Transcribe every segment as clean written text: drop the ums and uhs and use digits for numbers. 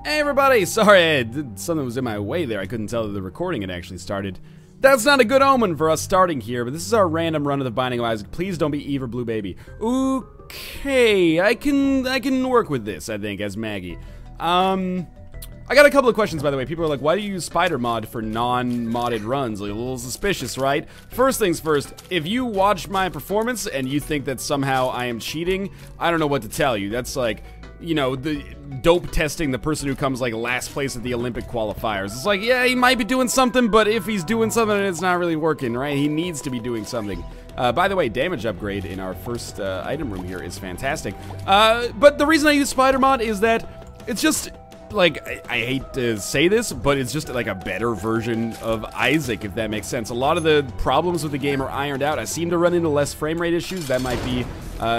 Hey everybody, sorry, something was in my way there. I couldn't tell that the recording had actually started. That's not a good omen for us starting here, but this is our random run of the Binding of Isaac. Please don't be Eve or Blue Baby. Okay, I can work with this, I think, as Maggie. I got a couple of questions, by the way. People are like, why do you use Spider Mod for non-modded runs? Like, a little suspicious, right? First things first, if you watch my performance and you think that somehow I am cheating, I don't know what to tell you. That's like, you know, the dope testing the person who comes like last place at the Olympic qualifiers. It's like, yeah, he might be doing something, but if he's doing something and it's not really working, right? He needs to be doing something. By the way, damage upgrade in our first item room here is fantastic. But the reason I use Spider Mod is that it's just, like, I hate to say this, but it's just like a better version of Isaac, if that makes sense. A lot of the problems with the game are ironed out. I seem to run into less frame rate issues. That might be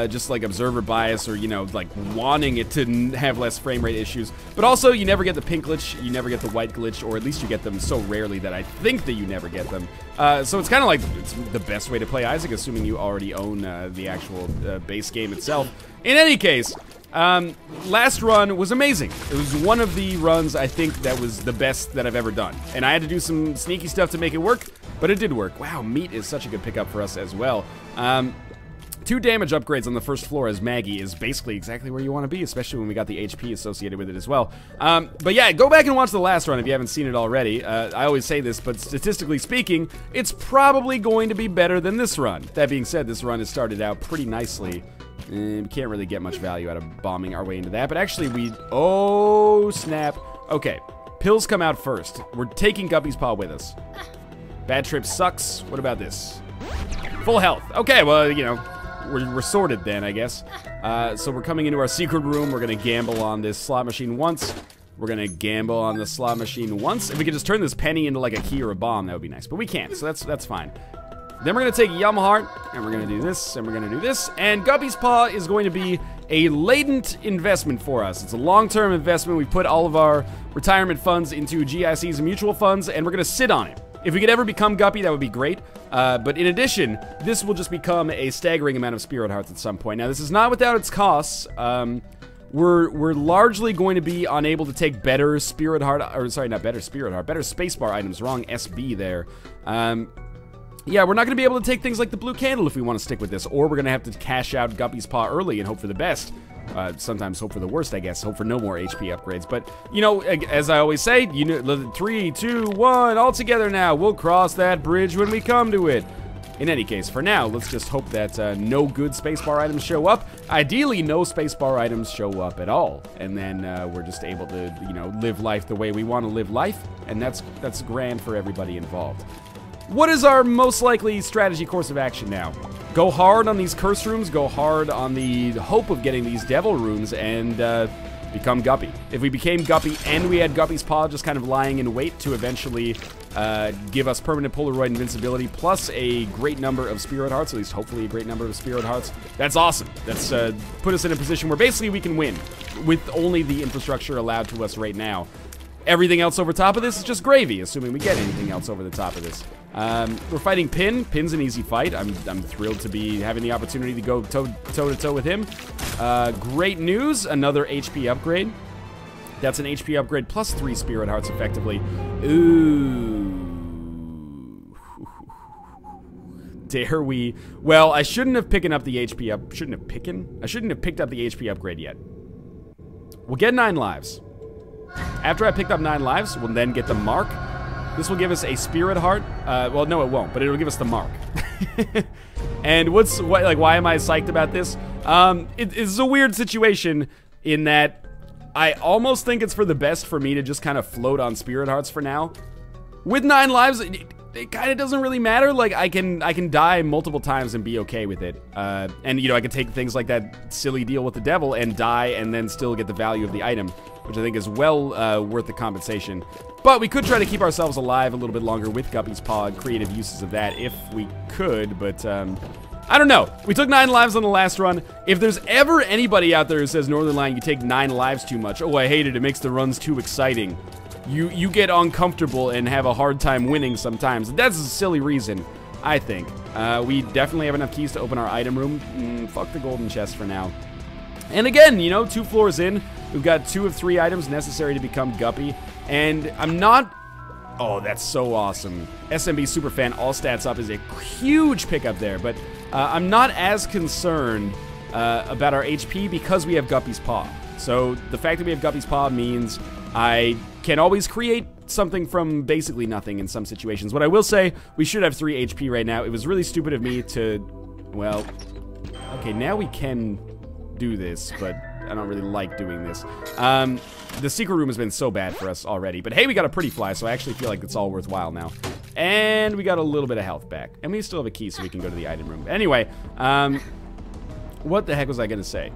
just like observer bias or, you know, like wanting it to have less frame rate issues. But also, you never get the pink glitch, you never get the white glitch, or at least you get them so rarely that I think that you never get them. So it's kind of like it's the best way to play Isaac, assuming you already own the actual base game itself. In any case, last run was amazing. It was one of the runs I think that was the best that I've ever done. And I had to do some sneaky stuff to make it work, but it did work. Wow, meat is such a good pickup for us as well. 2 damage upgrades on the first floor as Maggie is basically exactly where you want to be, especially when we got the HP associated with it as well. But yeah, go back and watch the last run if you haven't seen it already. I always say this, but statistically speaking, it's probably going to be better than this run. That being said, this run has started out pretty nicely. We can't really get much value out of bombing our way into that, but actually oh snap. Okay, pills come out first. We're taking Guppy's Paw with us. Bad trip sucks. What about this? Full health. Okay, well, you know, we're sorted then, I guess. So we're coming into our secret room. We're gonna gamble on this slot machine once. We're gonna gamble on the slot machine once. If we could just turn this penny into like a key or a bomb, that would be nice, but we can't, so that's fine. Then we're going to take Yum Heart, and we're going to do this, and we're going to do this, and Guppy's Paw is going to be a latent investment for us. It's a long-term investment. We put all of our retirement funds into GICs and mutual funds, and we're going to sit on it. If we could ever become Guppy, that would be great. But in addition, this will just become a staggering amount of Spirit Hearts at some point. Now, this is not without its costs. We're largely going to be unable to take better Spirit Heart, or sorry, not better Spirit Heart, better Spacebar items. Wrong SB there. Yeah, we're not going to be able to take things like the blue candle if we want to stick with this, or we're going to have to cash out Guppy's Paw early and hope for the best. Sometimes hope for the worst, I guess. Hope for no more HP upgrades. But, you know, as I always say, you know, 3, 2, 1, all together now. We'll cross that bridge when we come to it. In any case, for now, let's just hope that no good spacebar items show up. Ideally, no spacebar items show up at all. And then we're just able to, you know, live life the way we want to live life. And that's grand for everybody involved. What is our most likely strategy course of action now? Go hard on these curse rooms, go hard on the hope of getting these devil rooms, and become Guppy. If we became Guppy and we had Guppy's Paw just kind of lying in wait to eventually give us permanent Polaroid invincibility plus a great number of Spirit Hearts, at least hopefully a great number of Spirit Hearts, that's awesome. That's put us in a position where basically we can win with only the infrastructure allowed to us right now. Everything else over top of this is just gravy, assuming we get anything else over the top of this. We're fighting Pin. Pin's an easy fight. I'm thrilled to be having the opportunity to go toe-to-toe with him. Great news, another HP upgrade. That's an HP upgrade plus 3 Spirit Hearts effectively. Ooh. Dare we? Well, I shouldn't have picked up the HP up. I shouldn't have picked up the HP upgrade yet. We'll get 9 lives. After I picked up 9 lives, we'll then get the mark. This will give us a Spirit Heart. Well, no, it won't, but it'll give us the mark. And why am I psyched about this? It's a weird situation in that I almost think it's for the best for me to just kind of float on Spirit Hearts for now. With 9 lives, it kind of doesn't really matter. Like, I can die multiple times and be okay with it. And, you know, I can take things like that silly deal with the devil and die and then still get the value of the item, which I think is well worth the compensation. But we could try to keep ourselves alive a little bit longer with Guppy's Paw and creative uses of that if we could, but I don't know. We took 9 lives on the last run. If there's ever anybody out there who says, Northernlion, you take 9 lives too much. Oh, I hate it. It makes the runs too exciting. You get uncomfortable and have a hard time winning sometimes. That's a silly reason, I think. We definitely have enough keys to open our item room. Fuck the golden chest for now. And again, you know, 2 floors in, We've got 2 of 3 items necessary to become Guppy. And I'm not... Oh, that's so awesome. SMB Superfan all stats up is a huge pickup there. But I'm not as concerned about our HP because we have Guppy's Paw. So the fact that we have Guppy's Paw means I can always create something from basically nothing in some situations. What I will say, we should have 3 HP right now. It was really stupid of me to... Well... Okay, now we can do this, but I don't really like doing this. The secret room has been so bad for us already. But hey, we got a pretty fly, so I actually feel like it's all worthwhile now. And we got a little bit of health back. And we still have a key, so we can go to the item room. Anyway, what the heck was I going to say?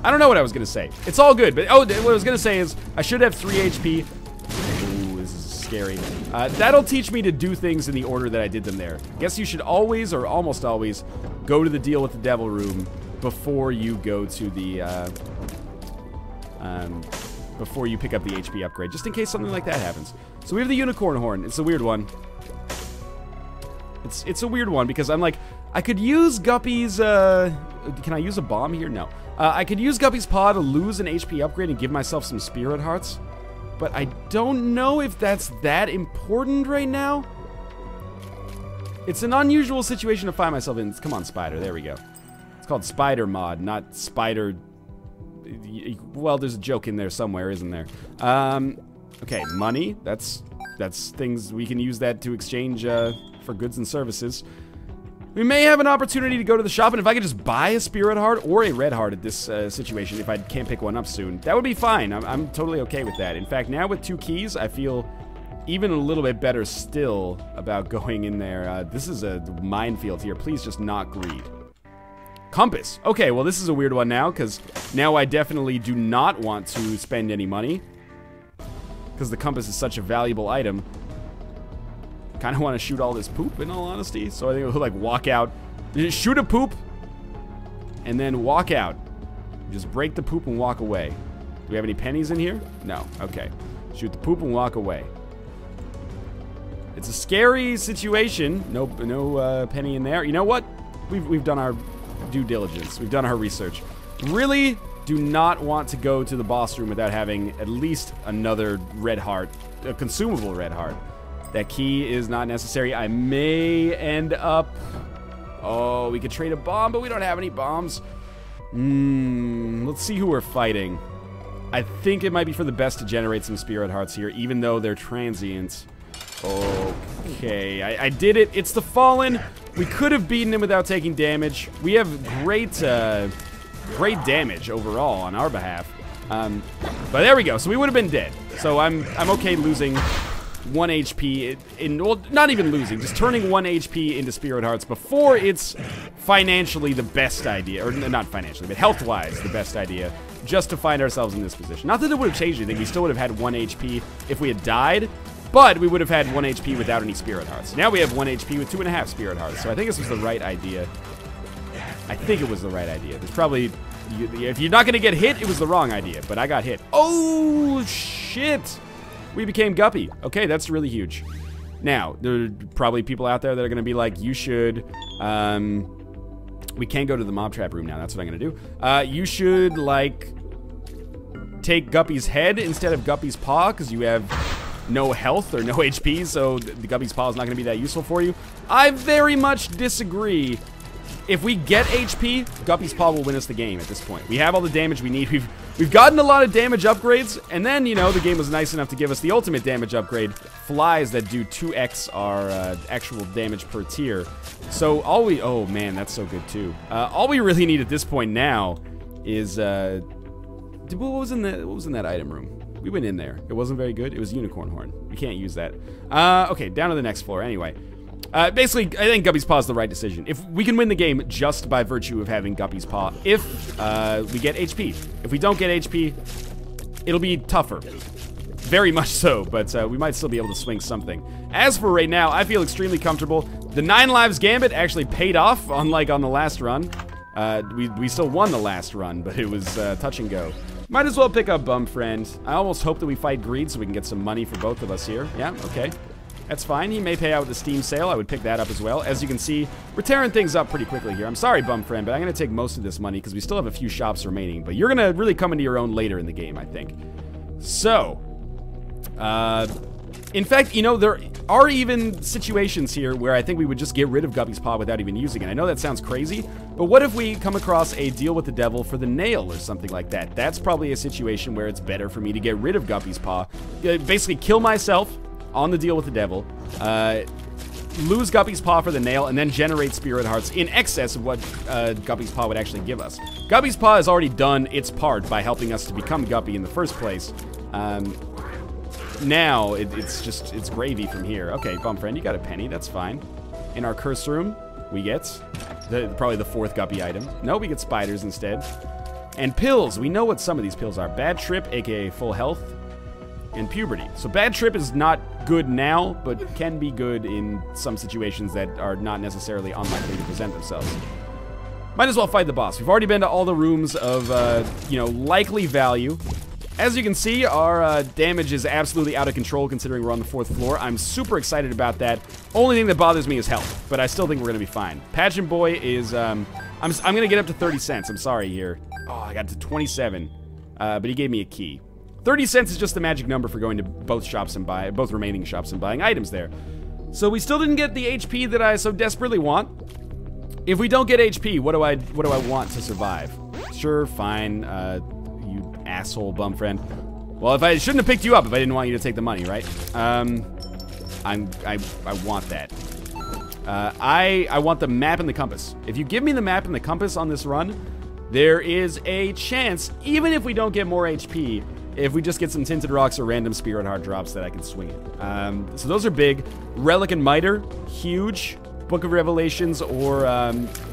I don't know what I was going to say. It's all good, but what I was going to say is I should have 3 HP. Ooh, this is scary. That'll teach me to do things in the order that I did them there. Guess you should always, or almost always, go to the deal with the devil room before you go to the, before you pick up the HP upgrade, just in case something like that happens. So we have the unicorn horn. It's a weird one. It's a weird one because I'm like, I could use Guppy's, can I use a bomb here? No. I could use Guppy's Paw to lose an HP upgrade and give myself some spirit hearts, but I don't know if that's that important right now. It's an unusual situation to find myself in. Come on, Spider. There we go. It's called Spider Mod, not Spider... Well, there's a joke in there somewhere, isn't there? Okay, money. That's things we can use that to exchange for goods and services. We may have an opportunity to go to the shop, and if I could just buy a spirit heart or a red heart at this situation, if I can't pick one up soon, that would be fine. I'm totally okay with that. In fact, now with 2 keys, I feel even a little bit better still about going in there. This is a minefield here. Please just not greed. Compass. Okay, well, this is a weird one now, because now I definitely do not want to spend any money, because the compass is such a valuable item. Kind of want to shoot all this poop, in all honesty, so I think we'll, like, walk out. Just shoot a poop, and then walk out. Just break the poop and walk away. Do we have any pennies in here? No. Okay. Shoot the poop and walk away. It's a scary situation. No penny in there. You know what? We've done our due diligence. We've done our research. Really do not want to go to the boss room without having at least another red heart, a consumable red heart. That key is not necessary. I may end up... Oh, we could trade a bomb, but we don't have any bombs. Let's see who we're fighting. I think it might be for the best to generate some spirit hearts here, even though they're transient. Okay, I did it. It's the Fallen. We could have beaten him without taking damage. We have great damage overall on our behalf. But there we go. So we would have been dead. So I'm okay losing 1 HP well, not even losing, just turning 1 HP into spirit hearts before it's financially the best idea, or not financially, but health-wise the best idea, just to find ourselves in this position. Not that it would have changed anything. We still would have had 1 HP if we had died. But we would have had 1 HP without any spirit hearts. Now we have 1 HP with 2.5 spirit hearts. So I think this was the right idea. I think it was the right idea. There's probably... If you're not going to get hit, it was the wrong idea. But I got hit. Oh, shit! We became Guppy. Okay, that's really huge. Now, there are probably people out there that are going to be like, you should... we can't go to the mob trap room now. That's what I'm going to do. You should, like... take Guppy's head instead of Guppy's paw, because you have... no health or no HP, so the Guppy's Paw is not going to be that useful for you. I very much disagree. If we get HP, Guppy's Paw will win us the game at this point. We have all the damage we need. We've gotten a lot of damage upgrades, and then, you know, the game was nice enough to give us the ultimate damage upgrade, flies that do 2x our actual damage per tier. So all we... Oh, man, that's so good, too. All we really need at this point now is... what was in that item room? We went in there. It wasn't very good. It was unicorn horn. We can't use that. Okay, down to the next floor. Anyway, basically, I think Guppy's Paw is the right decision. If we can win the game just by virtue of having Guppy's Paw, if we get HP. If we don't get HP, it'll be tougher. Very much so, but we might still be able to swing something. As for right now, I feel extremely comfortable. The 9 lives gambit actually paid off, unlike on the last run. We still won the last run, but it was touch and go. Might as well pick up Bum Friend. I almost hope that we fight Greed so we can get some money for both of us here. Yeah, okay. That's fine. He may pay out with the Steam sale. I would pick that up as well. As you can see, we're tearing things up pretty quickly here. I'm sorry, bum friend, but I'm going to take most of this money because we still have a few shops remaining. But you're going to really come into your own later in the game, I think. So, in fact, you know, there are even situations here where I think we would just get rid of Guppy's Paw without even using it. I know that sounds crazy, but what if we come across a deal with the devil for the nail or something like that? That's probably a situation where it's better for me to get rid of Guppy's Paw. Basically, kill myself on the deal with the devil, lose Guppy's Paw for the nail, and then generate Spirit Hearts in excess of what Guppy's Paw would actually give us. Guppy's Paw has already done its part by helping us to become Guppy in the first place. Now, it's gravy from here. Okay, bum friend, you got a penny, that's fine. In our curse room, we get probably the 4th Guppy item. No, we get spiders instead. And pills, we know what some of these pills are. Bad Trip, aka full health, and puberty. So Bad Trip is not good now, but can be good in some situations that are not necessarily unlikely to present themselves. Might as well fight the boss. We've already been to all the rooms of, you know, likely value. As you can see, our damage is absolutely out of control considering we're on the 4th floor. I'm super excited about that. Only thing that bothers me is health, but I still think we're going to be fine. Pageant Boy is, I'm going to get up to 30 cents. I'm sorry here. Oh, I got to 27, but he gave me a key. 30 cents is just the magic number for going to both shops and both remaining shops and buying items there. So we still didn't get the HP that I so desperately want. If we don't get HP, what do I want to survive? Sure, fine. You asshole bum friend. Well, if I shouldn't have picked you up if I didn't want you to take the money, right? I want that. I want the map and the compass. If you give me the map and the compass on this run, there is a chance, even if we don't get more HP, if we just get some Tinted Rocks or random Spirit Heart drops, that I can swing it. So those are big. Relic and Miter, huge. Book of Revelations or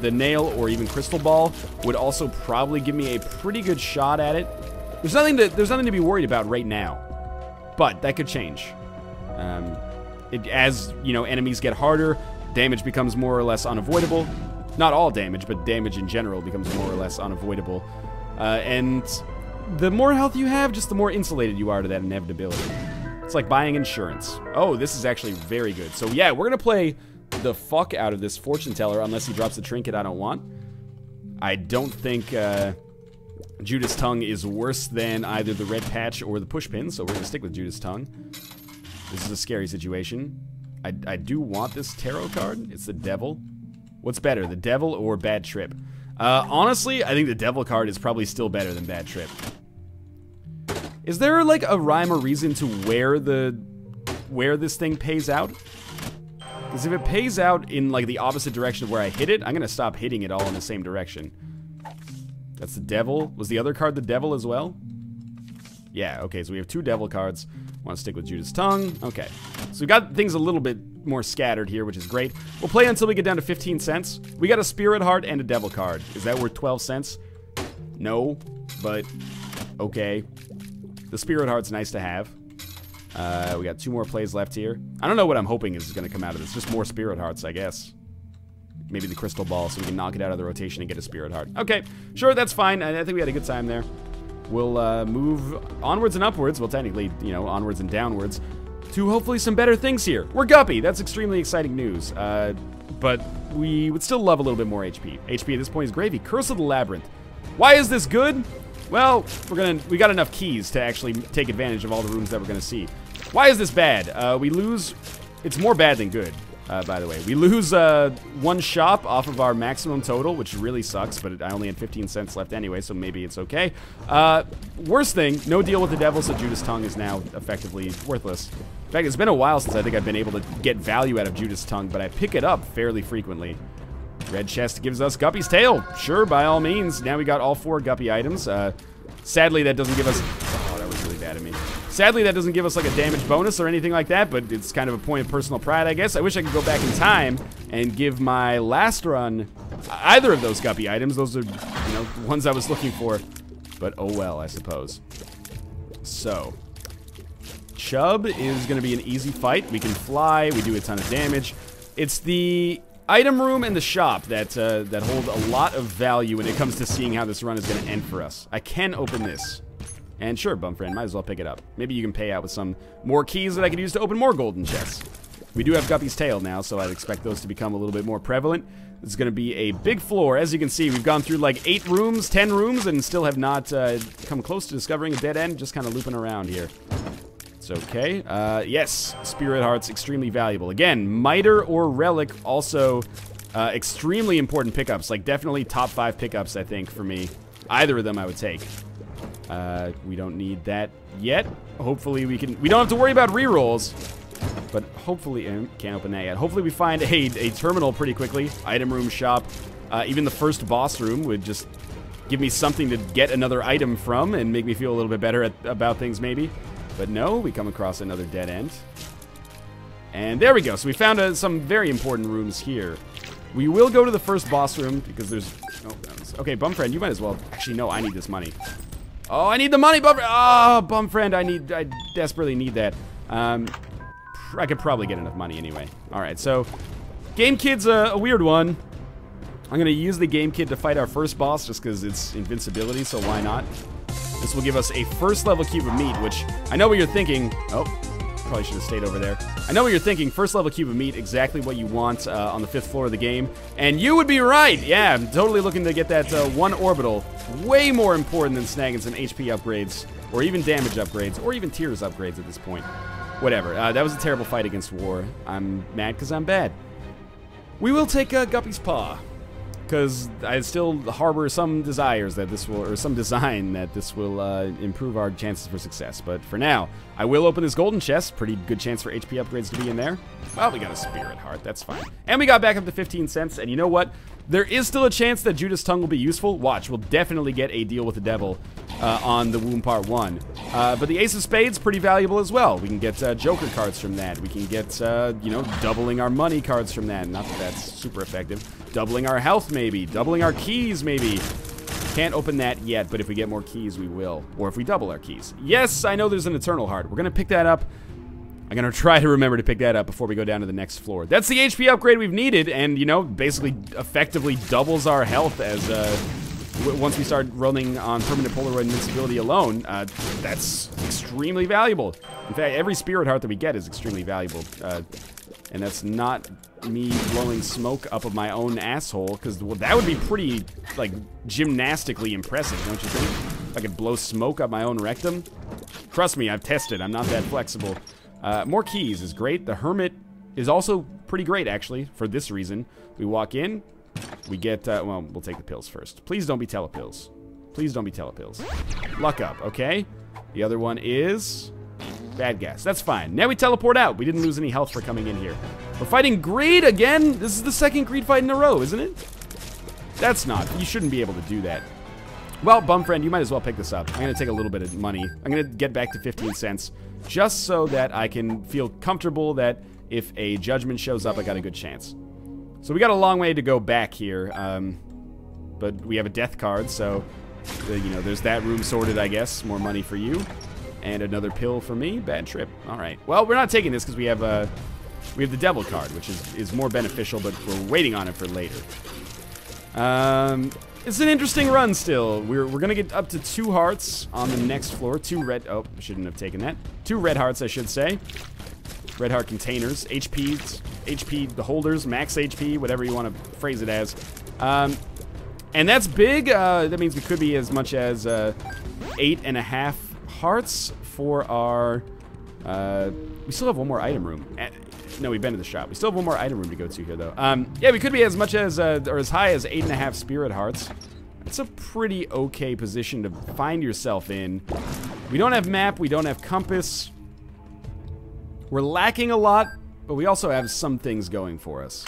the Nail or even Crystal Ball would also probably give me a pretty good shot at it. There's nothing to be worried about right now, but that could change. As you know, enemies get harder, damage becomes more or less unavoidable. Not all damage, but damage in general becomes more or less unavoidable. And the more health you have, just the more insulated you are to that inevitability. It's like buying insurance. Oh, this is actually very good. So yeah, we're gonna play the fuck out of this fortune teller unless he drops a trinket I don't want. I don't think Judas Tongue is worse than either the red patch or the push pin, so we're gonna stick with Judas Tongue. This is a scary situation. I do want this tarot card. It's the devil. What's better, the devil or Bad Trip? Honestly, I think the devil card is probably still better than Bad Trip. Is there like a rhyme or reason to where this thing pays out? Because if it pays out in like the opposite direction of where I hit it, I'm gonna stop hitting it all in the same direction. That's the devil. Was the other card the devil as well? Yeah, okay, so we have 2 devil cards. Want to stick with Judas Tongue. Okay, so we got things a little bit more scattered here, which is great. We'll play until we get down to 15 cents. We got a Spirit Heart and a devil card. Is that worth 12 cents? No, but okay. The Spirit Heart's nice to have. We got 2 more plays left here. I don't know what I'm hoping is going to come out of this. Just more Spirit Hearts, I guess. Maybe the Crystal Ball so we can knock it out of the rotation and get a Spirit Heart. Okay, sure, that's fine. I think we had a good time there. We'll move onwards and upwards. Well, technically, you know, onwards and downwards to hopefully some better things here. We're Guppy. That's extremely exciting news. But we would still love a little bit more HP. HP at this point is gravy. Curse of the Labyrinth. Why is this good? Well, we got enough keys to actually take advantage of all the rooms that we're gonna see. Why is this bad? We lose. It's more bad than good, by the way. We lose 1 shop off of our maximum total, which really sucks, but I only had 15 cents left anyway, so maybe it's okay. Worst thing, no deal with the devil, so Judas Tongue is now effectively worthless. In fact, it's been a while since I think I've been able to get value out of Judas Tongue, but I pick it up fairly frequently. Red chest gives us Guppy's tail. Sure, by all means. Now we got all 4 Guppy items. Sadly, that doesn't give us... Oh, that was really bad of me. Sadly, that doesn't give us like a damage bonus or anything like that, but it's kind of a point of personal pride, I guess. I wish I could go back in time and give my last run either of those Guppy items. Those are, you know, the ones I was looking for. But oh well, I suppose. So, Chubb is going to be an easy fight. We can fly. We do a ton of damage. It's the item room and the shop that hold a lot of value when it comes to seeing how this run is going to end for us. I can open this. And sure, bum friend, might as well pick it up. Maybe you can pay out with some more keys that I could use to open more golden chests. We do have Guppy's tail now, so I'd expect those to become a little bit more prevalent. This is going to be a big floor. As you can see, we've gone through like 8 rooms, 10 rooms, and still have not come close to discovering a dead end. Just kind of looping around here. It's okay. Yes, Spirit Hearts, extremely valuable. Again, Miter or Relic, also extremely important pickups. Like, definitely top 5 pickups, I think, for me. Either of them I would take. We don't need that yet. Hopefully we can... We don't have to worry about rerolls. But hopefully... can't open that yet. Hopefully we find a terminal pretty quickly. Item room shop. Even the first boss room would just give me something to get another item from and make me feel a little bit better about things, maybe. But no, we come across another dead end. And there we go. So we found some very important rooms here. We will go to the first boss room because there's... Oh, okay, Bumfriend, you might as well... Actually, no, I need this money. Oh, I need the money, Bumfriend! Oh, Bumfriend, I desperately need that. I could probably get enough money anyway. Alright, so... Game Kid's a weird one. I'm going to use the Game Kid to fight our first boss just because it's invincibility, so why not? This will give us a first level cube of meat, which I know what you're thinking. Oh, probably should have stayed over there. I know what you're thinking. First level cube of meat, exactly what you want on the 5th floor of the game. And you would be right. Yeah, I'm totally looking to get that 1 orbital. Way more important than snagging some HP upgrades, or even damage upgrades, or even tears upgrades at this point. Whatever. That was a terrible fight against War. I'm mad because I'm bad. We will take Guppy's Paw, because I still harbor some desires that this will, or some design that this will improve our chances for success. But for now, I will open this golden chest. Pretty good chance for HP upgrades to be in there. Well, we got a Spirit Heart. That's fine. And we got back up to 15 cents. And you know what? There is still a chance that Judas' Tongue will be useful. Watch, we'll definitely get a deal with the devil on the Womb Part 1. But the Ace of Spades, pretty valuable as well. We can get Joker cards from that. We can get, you know, doubling our money cards from that. Not that that's super effective. Doubling our health, maybe. Doubling our keys, maybe. Can't open that yet, but if we get more keys, we will. Or if we double our keys. Yes, I know there's an Eternal Heart. We're going to pick that up. I'm going to try to remember to pick that up before we go down to the next floor. That's the HP upgrade we've needed, and, you know, basically effectively doubles our health as, once we start running on permanent Polaroid invincibility alone. That's extremely valuable. In fact, every Spirit Heart that we get is extremely valuable. And that's not me blowing smoke up of my own asshole, because well, that would be pretty, like, gymnastically impressive, don't you think? If I could blow smoke up my own rectum. Trust me, I've tested. I'm not that flexible. More keys is great. The Hermit is also pretty great, actually, for this reason. We walk in, we get, well, we'll take the pills first. Please don't be telepills. Please don't be telepills. Luck up, okay? The other one is bad gas. That's fine. Now we teleport out. We didn't lose any health for coming in here. We're fighting Greed again? This is the 2nd Greed fight in a row, isn't it? That's not. You shouldn't be able to do that. Well, Bumfriend, you might as well pick this up. I'm going to take a little bit of money. I'm going to get back to 15 cents. Just so that I can feel comfortable that if a judgment shows up, I got a good chance. So we got a long way to go back here. But we have a death card, so, you know, there's that room sorted, I guess. More money for you. And another pill for me. Bad trip. All right. Well, we're not taking this because we have the devil card, which is more beneficial, but we're waiting on it for later. It's an interesting run still. We're gonna get up to 2 hearts on the next floor. 2 red. Oh, I shouldn't have taken that. 2 red hearts, I should say. Red heart containers, HP the holders, max HP, whatever you want to phrase it as. And that's big. That means we could be as much as 8.5 hearts for our. We still have 1 more item room. No, we've been to the shop. We still have 1 more item room to go to here, though. Yeah, we could be as much as, or as high as 8.5 Spirit Hearts. It's a pretty okay position to find yourself in. We don't have map. We don't have compass. We're lacking a lot, but we also have some things going for us.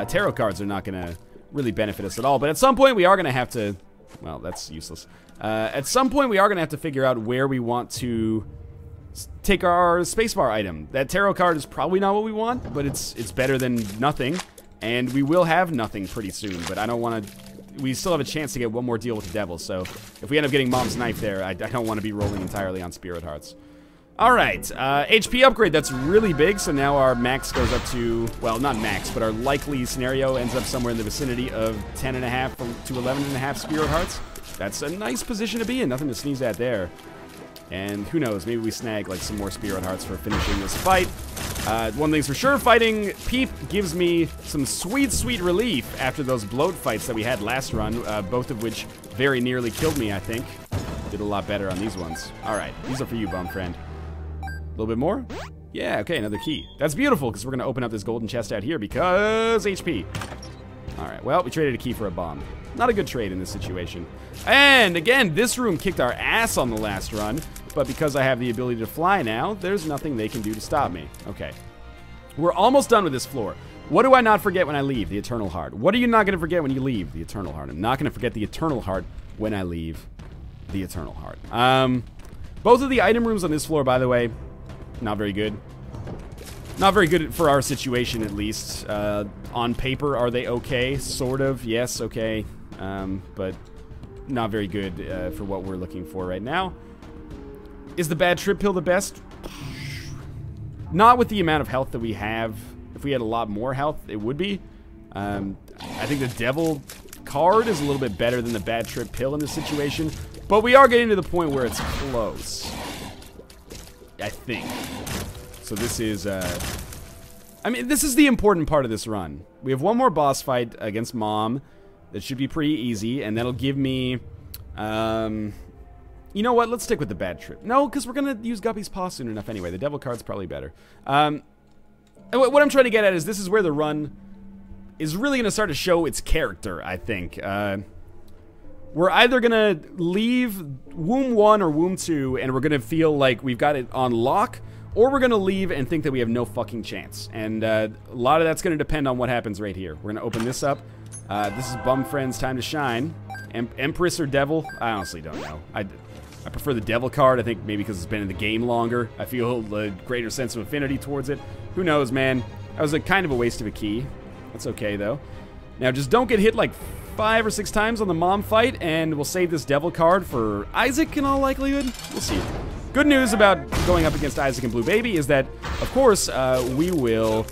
Tarot cards are not going to really benefit us at all, but at some point we are going to have to... Well, that's useless. At some point we are going to have to figure out where we want to take our spacebar item. That tarot card is probably not what we want, but it's better than nothing, and we will have nothing pretty soon, but I don't want to... We still have a chance to get 1 more deal with the devil, so if we end up getting Mom's Knife there, I don't want to be rolling entirely on Spirit Hearts. Alright, HP upgrade, that's really big, so now our max goes up to... Well, not max, but our likely scenario ends up somewhere in the vicinity of 10.5 to 11.5 Spirit Hearts. That's a nice position to be in, nothing to sneeze at there. And who knows, maybe we snag like some more Spirit Hearts for finishing this fight. One thing's for sure, fighting Peep gives me some sweet, sweet relief after those bloat fights that we had last run, both of which very nearly killed me, I think. Did a lot better on these ones. Alright, these are for you, bum friend. A little bit more? Yeah, okay, another key. That's beautiful, because we're going to open up this golden chest out here because HP. Alright, well, we traded a key for a bomb. Not a good trade in this situation. And, again, this room kicked our ass on the last run, but because I have the ability to fly now, there's nothing they can do to stop me. Okay. We're almost done with this floor. What do I not forget when I leave? The Eternal Heart. What are you not going to forget when you leave? The Eternal Heart. I'm not going to forget the Eternal Heart when I leave the Eternal Heart. Both of the item rooms on this floor, by the way, not very good. Not very good for our situation, at least. On paper, are they okay? Sort of. Yes, okay. But not very good for what we're looking for right now. Is the bad trip pill the best? Not with the amount of health that we have. If we had a lot more health, it would be. I think the devil card is a little bit better than the bad trip pill in this situation. But we are getting to the point where it's close. I think. So this is, I mean, this is the important part of this run. We have one more boss fight against Mom. That should be pretty easy. And that'll give me, you know what? Let's stick with the bad trip. No, because we're going to use Guppy's Paw soon enough anyway. The devil card's probably better. What I'm trying to get at is this is where the run is really going to start to show its character, I think. We're either going to leave Womb 1 or Womb 2, and we're going to feel like we've got it on lock, or we're going to leave and think that we have no fucking chance. And a lot of that's going to depend on what happens right here. We're going to open this up. This is Bum Friend's time to shine. Empress or Devil? I honestly don't know. I prefer the Devil card. I think maybe because it's been in the game longer. I feel a greater sense of affinity towards it. Who knows, man? That was kind of a waste of a key. That's okay, though. Now, just don't get hit like 5 or 6 times on the Mom fight, and we'll save this Devil card for Isaac in all likelihood. We'll see. Good news about going up against Isaac and Blue Baby is that, of course, we will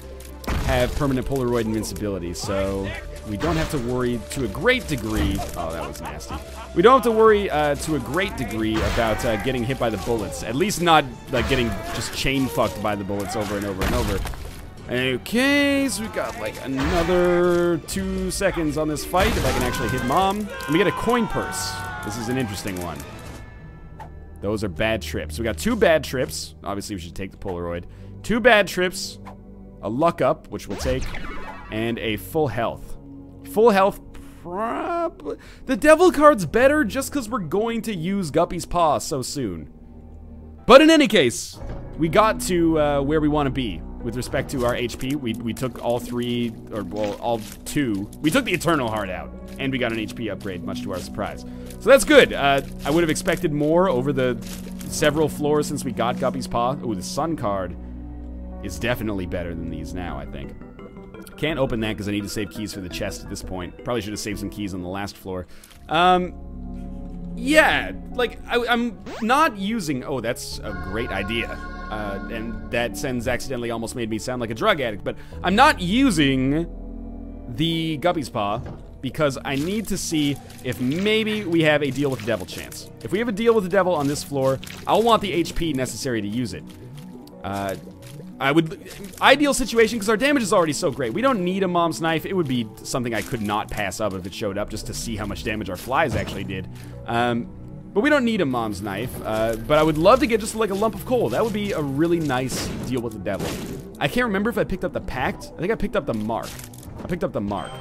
have permanent Polaroid invincibility, so we don't have to worry to a great degree. Oh, that was nasty. We don't have to worry to a great degree about getting hit by the bullets. At least not like getting just chain fucked by the bullets over and over and over. Okay, so we got like another 2 seconds on this fight if I can actually hit Mom. And we get a coin purse. This is an interesting one. Those are bad trips. We got 2 bad trips. Obviously, we should take the Polaroid. 2 bad trips, a luck up, which we'll take, and a full health. Full health, the devil card's better just because we're going to use Guppy's Paw so soon. But in any case, we got to where we want to be with respect to our HP. We took all 3, or well, all 2. We took the Eternal Heart out, and we got an HP upgrade, much to our surprise. So that's good. I would have expected more over the several floors since we got Guppy's Paw. Ooh, the Sun card is definitely better than these now, I think. Can't open that because I need to save keys for the chest at this point. Probably should have saved some keys on the last floor. Yeah, like, I'm not using... Oh, that's a great idea. And that sentence accidentally almost made me sound like a drug addict. But I'm not using the Guppy's Paw because I need to see if maybe we have a deal with the devil chance. If we have a deal with the devil on this floor, I'll want the HP necessary to use it. Ideal situation, because our damage is already so great. We don't need a Mom's Knife. It would be something I could not pass up if it showed up, just to see how much damage our flies actually did. But we don't need a Mom's Knife. But I would love to get just like a lump of coal. That would be a really nice deal with the devil. I can't remember if I picked up the Pact. I think I picked up the Mark. I picked up the Mark.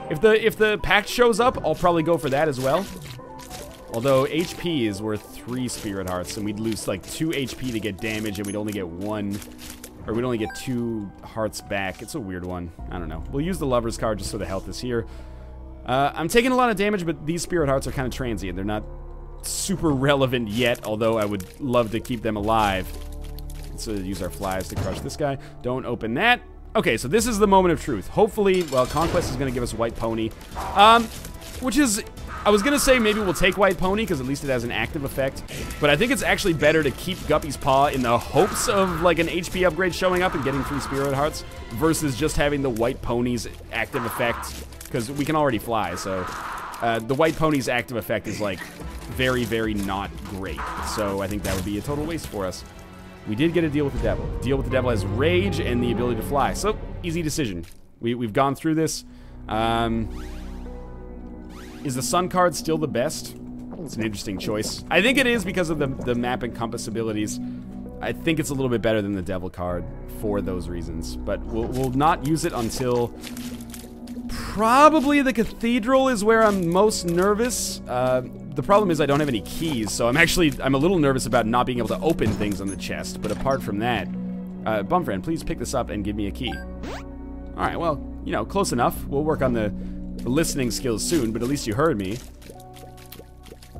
If the Pact shows up, I'll probably go for that as well. Although HP is worth 3 Spirit Hearts, and we'd lose like 2 HP to get damage, and we'd only get 1... Or we'd only get 2 hearts back. It's a weird one. I don't know. We'll use the Lover's card just so the health is here. I'm taking a lot of damage, but these Spirit Hearts are kind of transient. They're not super relevant yet, although I would love to keep them alive. Let's use our flies to crush this guy. Don't open that. Okay, so this is the moment of truth. Hopefully, well, Conquest is going to give us White Pony. Which is... I was going to say maybe we'll take White Pony, because at least it has an active effect. But I think it's actually better to keep Guppy's Paw in the hopes of, like, an HP upgrade showing up and getting 3 Spirit Hearts, versus just having the White Pony's active effect, because we can already fly, so... the White Pony's active effect is, like, very, very not great. So I think that would be a total waste for us. We did get a deal with the devil. Deal with the devil has rage and the ability to fly. So, easy decision. We've gone through this. Is the sun card still the best? It's an interesting choice. I think it is because of the map and compass abilities. I think it's a little bit better than the devil card for those reasons. But we'll not use it until probably the cathedral is where I'm most nervous. The problem is I don't have any keys, so I'm a little nervous about not being able to open things on the chest. But apart from that, Bumfriend, please pick this up and give me a key. Alright, well, you know, close enough. We'll work on the listening skills soon, but at least you heard me.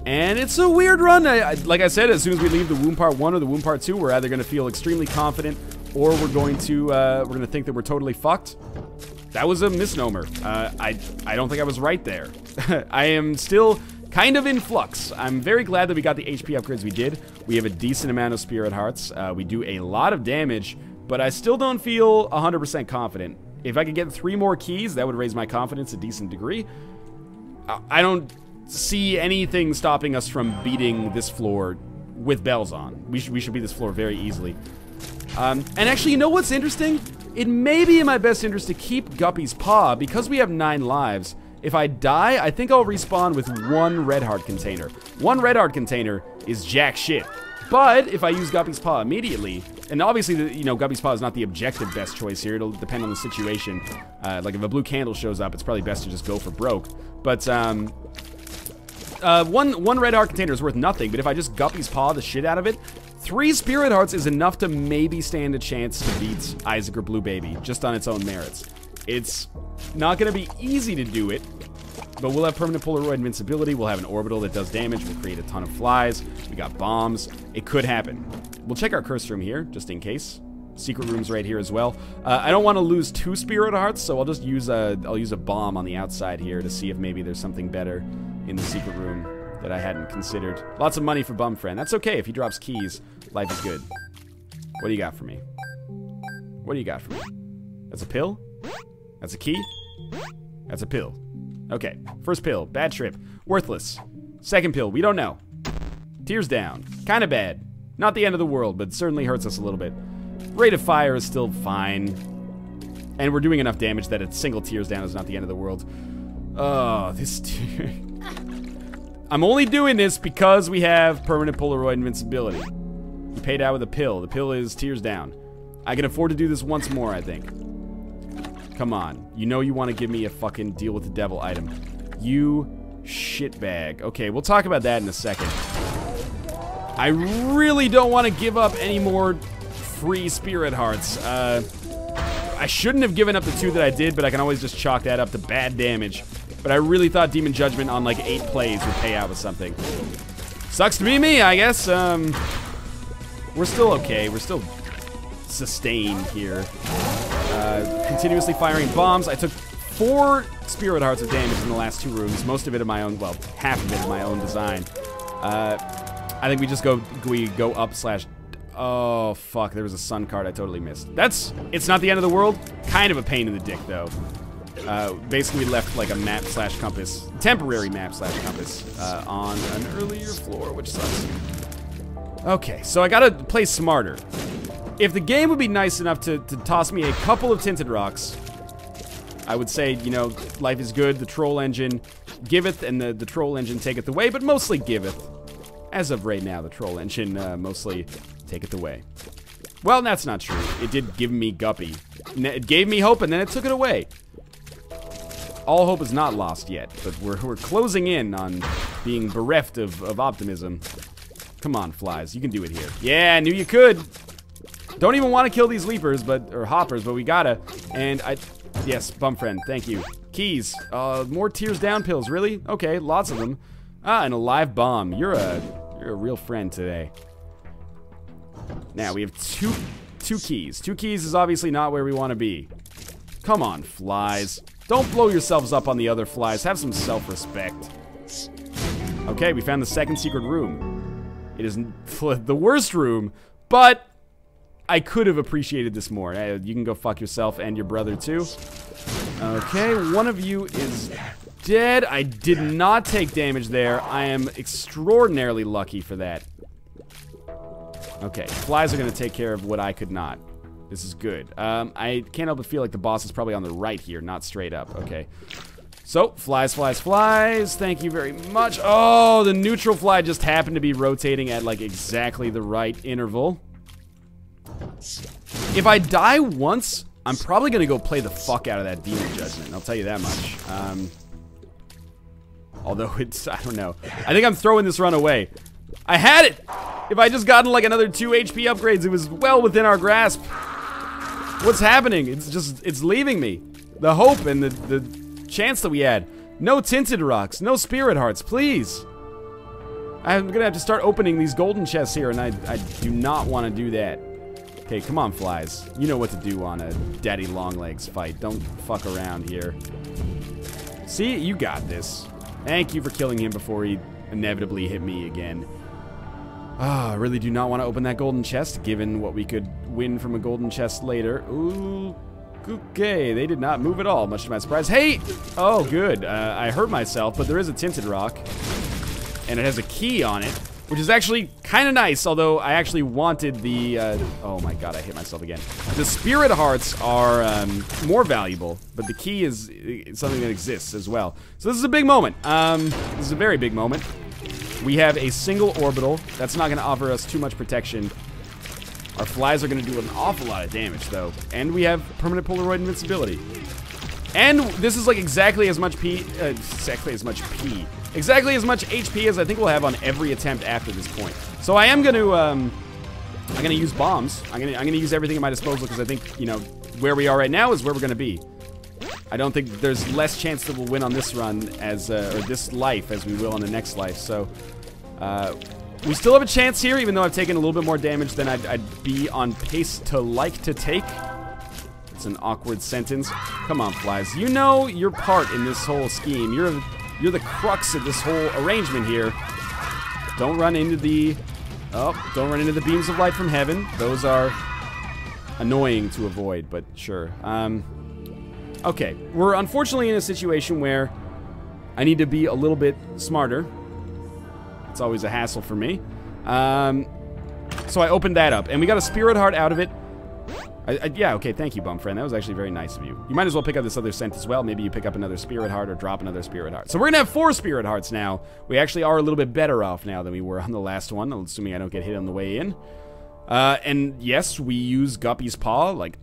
And it's a weird run. Like I said, as soon as we leave the womb part 1 or the womb part 2, we're either going to feel extremely confident or we're going to think that we're totally fucked. That was a misnomer. I don't think I was right there. I am still kind of in flux. I'm very glad that we got the HP upgrades we did. We have a decent amount of spirit hearts. We do a lot of damage, but I still don't feel 100% confident. If I could get 3 more keys, that would raise my confidence a decent degree. I don't see anything stopping us from beating this floor with bells on. We should beat this floor very easily. And actually, you know what's interesting? It may be in my best interest to keep Guppy's Paw, because we have 9 lives. If I die, I think I'll respawn with 1 red heart container. 1 red heart container is jack shit. But if I use Guppy's Paw immediately, and obviously, you know, Guppy's Paw is not the objective best choice here. It'll depend on the situation. Like if a blue candle shows up, it's probably best to just go for broke. But one red heart container is worth nothing. But if I just Guppy's Paw the shit out of it, 3 spirit hearts is enough to maybe stand a chance to beat Isaac or Blue Baby, just on its own merits. It's not going to be easy to do it, but we'll have permanent Polaroid invincibility. We'll have an orbital that does damage. We'll create a ton of flies. We got bombs. It could happen. We'll check our cursed room here, just in case. Secret room's right here as well. I don't want to lose 2 spirit hearts, so I'll just use I'll use a bomb on the outside here to see if maybe there's something better in the secret room that I hadn't considered. Lots of money for Bumfriend. That's okay. If he drops keys, life is good. What do you got for me? What do you got for me? That's a pill? That's a key? That's a pill. Okay. First pill, bad trip. Worthless. Second pill, we don't know. Tears down. Kind of bad. Not the end of the world, but certainly hurts us a little bit. Rate of fire is still fine. And we're doing enough damage that a single tears down is not the end of the world. Oh, this... I'm only doing this because we have permanent Polaroid invincibility. We paid out with a pill. The pill is tears down. I can afford to do this once more, I think. Come on. You know you want to give me a fucking deal with the devil item. You shitbag. Okay, we'll talk about that in a second. I really don't want to give up any more free spirit hearts. I shouldn't have given up the 2 that I did, but I can always just chalk that up to bad damage. But I really thought Demon Judgment on like 8 plays would pay out with something. Sucks to be me, I guess. We're still okay. We're still sustained here. Continuously firing bombs. I took 4 spirit hearts of damage in the last 2 rooms. Most of it of my own, well, half of it of my own design. I think we go up slash... Oh, fuck. There was a sun card I totally missed. It's not the end of the world. Kind of a pain in the dick, though. Basically we left like a map slash compass, temporary map slash compass, on an earlier floor, which sucks. Okay, so I gotta play smarter. If the game would be nice enough to toss me a couple of tinted rocks, I would say, you know, life is good, the troll engine giveth, and the troll engine taketh away, but mostly giveth. As of right now, the troll engine mostly taketh away. Well, that's not true. It did give me Guppy. It gave me hope, and then it took it away. All hope is not lost yet, but we're closing in on being bereft of optimism. Come on, flies. You can do it here. Yeah, I knew you could. Don't even want to kill these leapers, or hoppers, but we gotta. And yes, Bumfriend, thank you. Keys. More tears down pills, really? Okay, lots of them. Ah, and a live bomb. You're a real friend today. Now, we have two keys. 2 keys is obviously not where we want to be. Come on, flies. Don't blow yourselves up on the other flies. Have some self-respect. Okay, we found the second secret room. It is the worst room, but I could have appreciated this more. You can go fuck yourself and your brother, too. Okay, one of you is dead. I did not take damage there. I am extraordinarily lucky for that. Okay, flies are going to take care of what I could not. This is good. I can't help but feel like the boss is probably on the right here, not straight up. Okay. So, flies, flies, flies. Thank you very much. Oh, the neutral fly just happened to be rotating at, like, exactly the right interval. If I die once, I'm probably going to go play the fuck out of that Demon Judgment. I'll tell you that much. Although it's, I don't know. I think I'm throwing this run away. I had it! If I just gotten like another 2 HP upgrades, it was well within our grasp. What's happening? It's leaving me. The hope and the chance that we had. No tinted rocks, no spirit hearts, please. I'm gonna have to start opening these golden chests here, and I do not want to do that. Okay, come on, flies. You know what to do on a daddy longlegs fight. Don't fuck around here. See, you got this. Thank you for killing him before he inevitably hit me again. Ah, I really do not want to open that golden chest, given what we could win from a golden chest later. Ooh, okay, they did not move at all, much to my surprise. Hey! Oh, good. I hurt myself, but there is a tinted rock, and it has a key on it, which is actually kind of nice, although I actually wanted the, oh my god, I hit myself again. The spirit hearts are more valuable, but the key is something that exists as well. So this is a big moment. This is a very big moment. We have a single orbital. That's not going to offer us too much protection. Our flies are going to do an awful lot of damage, though. And we have permanent Polaroid invincibility. And this is like exactly as much exactly as much HP as I think we'll have on every attempt after this point. So I am going to, I'm going to use bombs. I'm going to use everything at my disposal because I think, you know, where we are right now is where we're going to be. I don't think there's less chance that we'll win on this run as, or this life as we will on the next life. So, we still have a chance here, even though I've taken a little bit more damage than I'd be on pace to like to take. It's an awkward sentence. Come on, flies. You know your part in this whole scheme. You're the crux of this whole arrangement here. Don't run into the, don't run into the beams of light from heaven. Those are annoying to avoid, but sure. Okay, we're unfortunately in a situation where I need to be a little bit smarter. It's always a hassle for me. So I opened that up, and we got a spirit heart out of it. Yeah, okay, thank you, bum friend. That was actually very nice of you. You might as well pick up this other scent as well. Maybe you pick up another spirit heart or drop another spirit heart. So we're gonna have 4 spirit hearts now. We actually are a little bit better off now than we were on the last one, assuming I don't get hit on the way in. And yes, we use Guppy's Paw, like,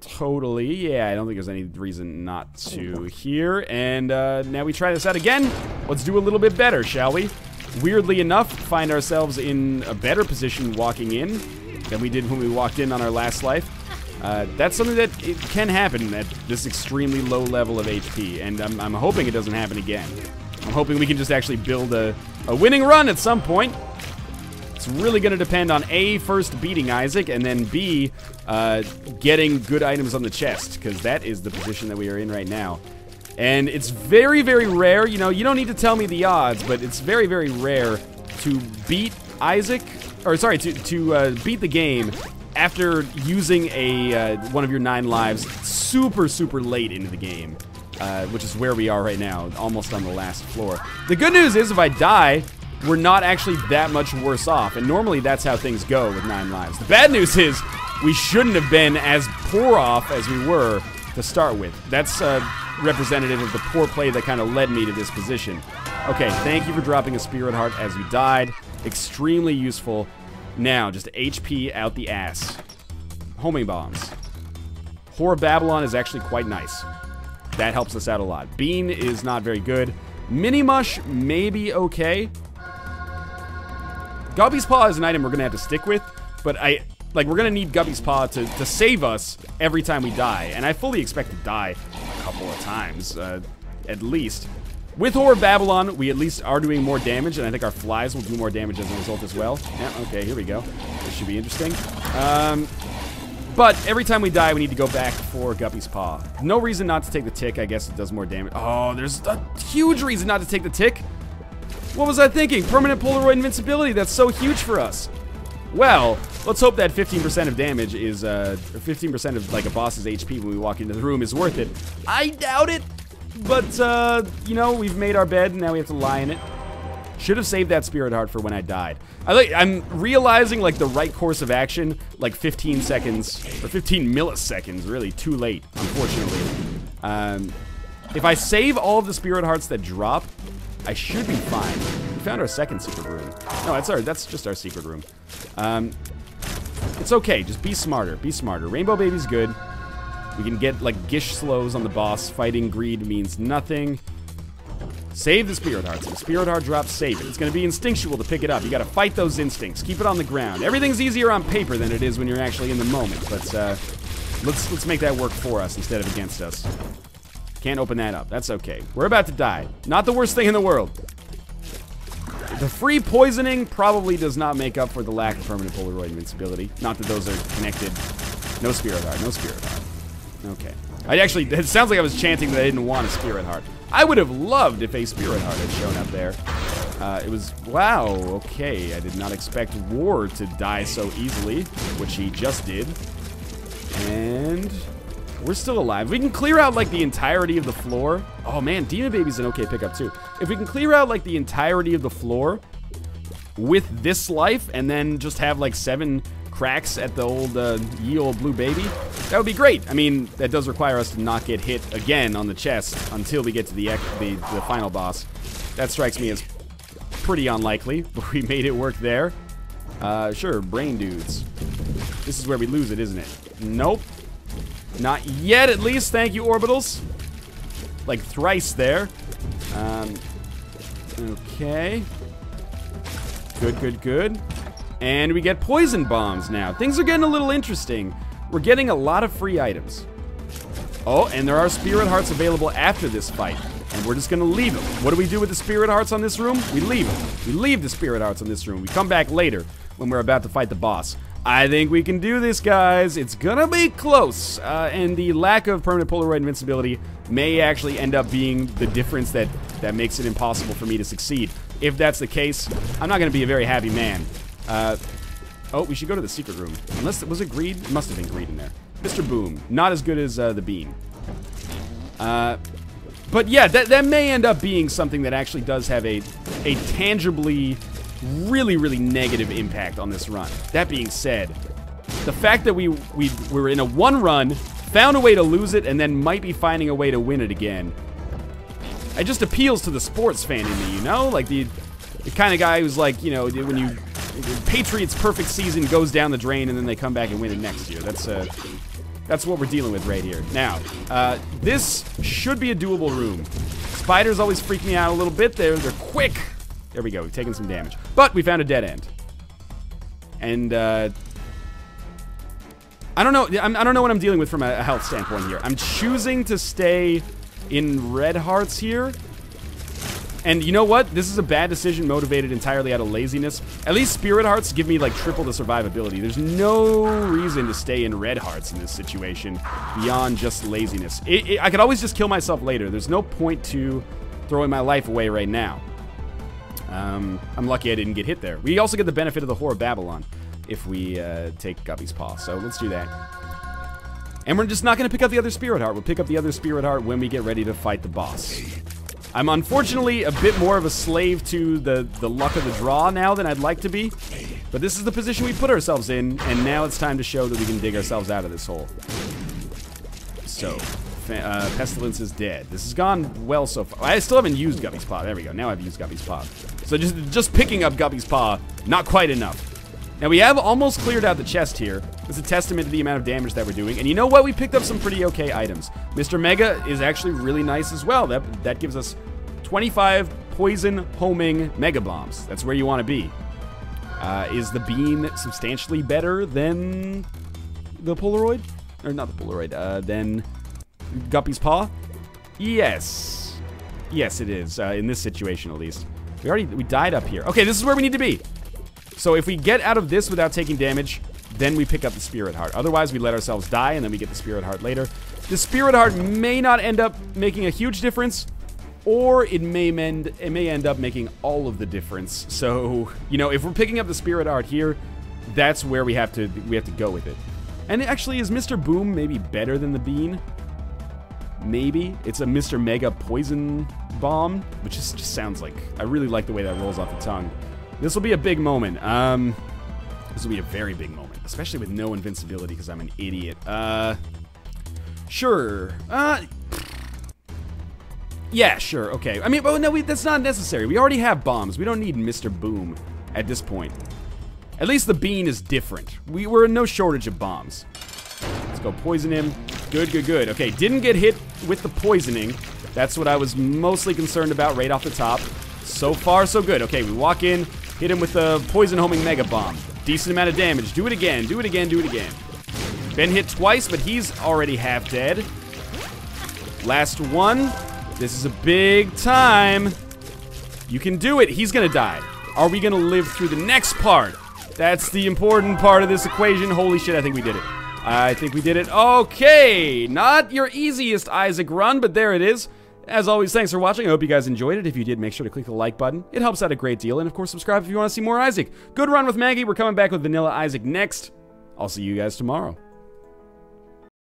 totally. Yeah, I don't think there's any reason not to here. And now we try this out again. Let's do a little bit better, shall we? Weirdly enough, find ourselves in a better position walking in than we did when we walked in on our last life. That's something that it can happen at this extremely low level of HP, and I'm hoping it doesn't happen again. I'm hoping we can just actually build a winning run at some point. It's really going to depend on A, first beating Isaac, and then B, getting good items on the chest, because that is the position that we are in right now. And it's very, very rare, you know, you don't need to tell me the odds, but it's very, very rare to beat Isaac, or sorry, to beat the game after using one of your 9 lives super, super late into the game, which is where we are right now, almost on the last floor. The good news is if I die, we're not actually that much worse off, and normally that's how things go with 9 lives. The bad news is we shouldn't have been as poor off as we were to start with. That's representative of the poor play that kind of led me to this position. Okay, thank you for dropping a spirit heart as you died. Extremely useful. Now, just HP out the ass. Homing bombs. Whore of Babylon is actually quite nice. That helps us out a lot. Bean is not very good. Mini Mush may be okay. Guppy's Paw is an item we're going to have to stick with, but we're going to need Guppy's Paw to save us every time we die, and I fully expect to die a couple of times, at least. With Whore of Babylon, we at least are doing more damage, and I think our flies will do more damage as a result as well. Yeah, okay, here we go. This should be interesting. But every time we die, we need to go back for Guppy's Paw. No reason not to take the tick. I guess it does more damage. Oh, there's a huge reason not to take the tick. What was I thinking? Permanent Polaroid invincibility. That's so huge for us. Well, let's hope that 15% of damage is, 15% of, like, a boss's HP when we walk into the room is worth it. I doubt it. But, you know, we've made our bed, and now we have to lie in it. Should have saved that spirit heart for when I died. I'm realizing like the right course of action like 15 seconds or 15 milliseconds, really too late, unfortunately. If I save all of the spirit hearts that drop, I should be fine. We found our second secret room. No, that's just our secret room. It's okay, just be smarter, be smarter. Rainbow Baby's good. We can get like gish slows on the boss. Fighting greed means nothing. Save the spirit hearts. If the spirit heart drops, save it. It's going to be instinctual to pick it up. You got to fight those instincts. Keep it on the ground. Everything's easier on paper than it is when you're actually in the moment. But let's make that work for us instead of against us. Can't open that up. That's okay. We're about to die. Not the worst thing in the world. The free poisoning probably does not make up for the lack of permanent Polaroid invincibility. Not that those are connected. No spirit heart. No spirit heart. Okay. It sounds like I was chanting that I didn't want a spirit heart. I would have loved if a spirit heart had shown up there. It was, wow, okay. I did not expect War to die so easily, which he just did. And we're still alive. We can clear out like the entirety of the floor. Oh man, Demon Baby's an okay pickup too. If we can clear out like the entirety of the floor with this life and then just have like 7 cracks at the old ye old blue baby, that would be great. I mean, that does require us to not get hit again on the chest until we get to the final boss. That strikes me as pretty unlikely, but we made it work there. Sure, brain dudes. This is where we lose it, isn't it? Nope. Not yet, at least. Thank you, orbitals. Like thrice there. Okay. Good, good, good. And we get poison bombs now. Things are getting a little interesting. We're getting a lot of free items. Oh, and there are spirit hearts available after this fight. And we're just gonna leave them. What do we do with the spirit hearts on this room? We leave them. We leave the spirit hearts on this room. We come back later when we're about to fight the boss. I think we can do this, guys. It's gonna be close. And the lack of permanent Polaroid invincibility may actually end up being the difference that makes it impossible for me to succeed. If that's the case, I'm not gonna be a very happy man. Oh, we should go to the secret room. Unless, was it greed? It must have been greed in there. Mr. Boom. Not as good as the bean. But yeah, that may end up being something that actually does have a tangibly really, really negative impact on this run. That being said, the fact that we were in a 1 run, found a way to lose it, and then might be finding a way to win it again, it just appeals to the sports fan in me, you know? Like the kind of guy who's like, you know, when Patriots' perfect season goes down the drain and then they come back and win it next year. That's what we're dealing with right here. Now, this should be a doable room. Spiders always freak me out a little bit. They're quick. There we go. We've taken some damage. But we found a dead end. And, I don't know. I don't know what I'm dealing with from a health standpoint here. I'm choosing to stay in red hearts here. And you know what? This is a bad decision motivated entirely out of laziness. At least spirit hearts give me like triple the survivability. There's no reason to stay in red hearts in this situation beyond just laziness. I could always just kill myself later. There's no point to throwing my life away right now. I'm lucky I didn't get hit there. We also get the benefit of the Whore of Babylon if we take Guppy's Paw. So let's do that. And we're just not going to pick up the other spirit heart. We'll pick up the other spirit heart when we get ready to fight the boss. I'm unfortunately a bit more of a slave to the luck of the draw now than I'd like to be. But this is the position we put ourselves in, and now it's time to show that we can dig ourselves out of this hole. So, Pestilence is dead. This has gone well so far. I still haven't used Guppy's Paw. There we go. Now I've used Guppy's Paw. So just picking up Guppy's Paw, not quite enough. Now we have almost cleared out the chest here. It's a testament to the amount of damage that we're doing. And you know what? We picked up some pretty okay items. Mr. Mega is actually really nice as well. That gives us 25 poison homing Mega Bombs. That's where you want to be. Is the bean substantially better than the Polaroid? Or not the Polaroid, than Guppy's Paw? Yes. Yes, it is, in this situation at least. We died up here. Okay, this is where we need to be. So if we get out of this without taking damage, then we pick up the Spirit Heart. Otherwise, we let ourselves die, and then we get the Spirit Heart later. The Spirit Heart may not end up making a huge difference, or it may end up making all of the difference. So, you know, if we're picking up the Spirit Heart here, that's where we have to go with it. And actually, is Mr. Boom maybe better than the Bean? Maybe. It's a Mr. Mega Poison Bomb, which just sounds like... I really like the way that rolls off the tongue. This will be a big moment. This will be a very big moment, especially with no invincibility because I'm an idiot. Sure. Yeah, sure, okay. I mean, but no, that's not necessary. We already have bombs. We don't need Mr. Boom at this point. At least the bean is different. We're in no shortage of bombs. Let's go poison him. Good, good, good. Okay, didn't get hit with the poisoning. That's what I was mostly concerned about right off the top. So far, so good. Okay, we walk in, hit him with the poison homing mega bomb. Decent amount of damage. Do it again, do it again, do it again. Been hit twice, but he's already half dead. Last one. This is a big time. You can do it. He's gonna die. Are we gonna live through the next part? That's the important part of this equation. Holy shit, I think we did it. I think we did it. Okay, not your easiest Isaac run, but there it is. As always, thanks for watching. I hope you guys enjoyed it. If you did, make sure to click the like button. It helps out a great deal. And of course, subscribe if you want to see more Isaac. Good run with Maggie. We're coming back with Vanilla Isaac next. I'll see you guys tomorrow.